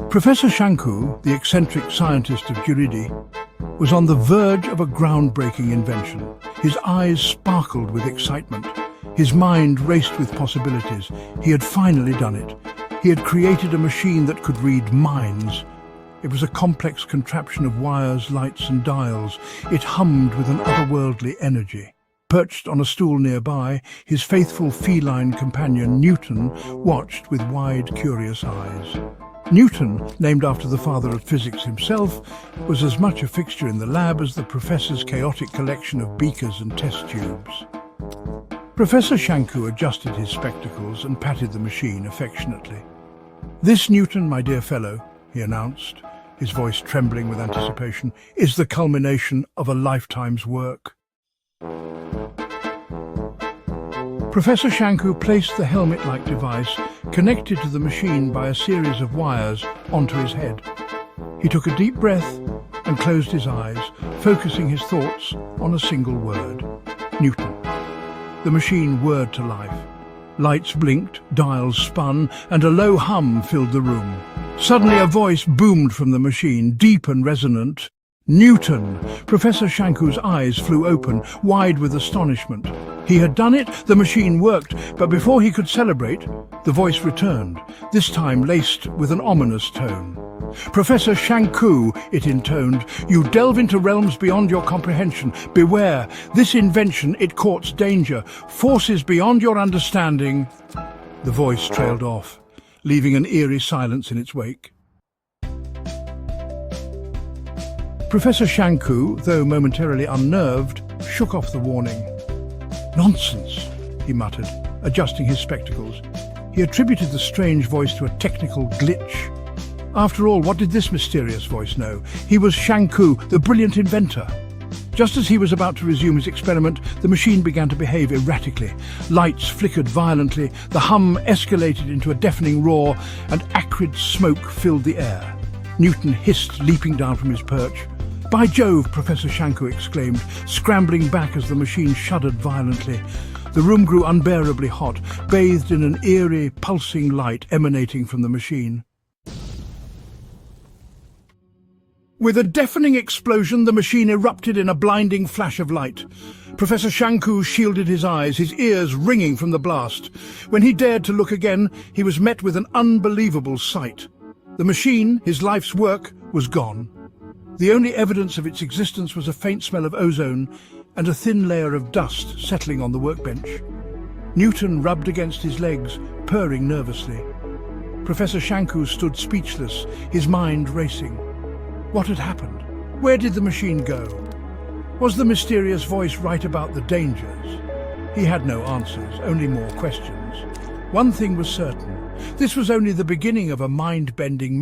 Professor Shanku, the eccentric scientist of Giridi, was on the verge of a groundbreaking invention. His eyes sparkled with excitement. His mind raced with possibilities. He had finally done it. He had created a machine that could read minds. It was a complex contraption of wires, lights and dials. It hummed with an otherworldly energy. Perched on a stool nearby, his faithful feline companion Newton watched with wide, curious eyes. Newton, named after the father of physics himself, was as much a fixture in the lab as the professor's chaotic collection of beakers and test tubes. Professor Shanku adjusted his spectacles and patted the machine affectionately. "This, Newton, my dear fellow," he announced, his voice trembling with anticipation, "is the culmination of a lifetime's work." Professor Shanku placed the helmet-like device, connected to the machine by a series of wires, onto his head. He took a deep breath and closed his eyes, focusing his thoughts on a single word: Newton. The machine whirred to life. Lights blinked, dials spun, and a low hum filled the room. Suddenly a voice boomed from the machine, deep and resonant. "Newton!" Professor Shanku's eyes flew open, wide with astonishment. He had done it, the machine worked, but before he could celebrate, the voice returned, this time laced with an ominous tone. "Professor Shanku," it intoned, "you delve into realms beyond your comprehension. Beware, this invention, it courts danger, forces beyond your understanding." The voice trailed off, leaving an eerie silence in its wake. Professor Shanku, though momentarily unnerved, shook off the warning. "Nonsense," he muttered, adjusting his spectacles. He attributed the strange voice to a technical glitch. After all, what did this mysterious voice know? He was Shanku, the brilliant inventor. Just as he was about to resume his experiment, the machine began to behave erratically. Lights flickered violently, the hum escalated into a deafening roar, and acrid smoke filled the air. Newton hissed, leaping down from his perch. "By Jove!" Professor Shanku exclaimed, scrambling back as the machine shuddered violently. The room grew unbearably hot, bathed in an eerie, pulsing light emanating from the machine. With a deafening explosion, the machine erupted in a blinding flash of light. Professor Shanku shielded his eyes, his ears ringing from the blast. When he dared to look again, he was met with an unbelievable sight. The machine, his life's work, was gone. The only evidence of its existence was a faint smell of ozone and a thin layer of dust settling on the workbench. Newton rubbed against his legs, purring nervously. Professor Shanku stood speechless, his mind racing. What had happened? Where did the machine go? Was the mysterious voice right about the dangers? He had no answers, only more questions. One thing was certain: this was only the beginning of a mind-bending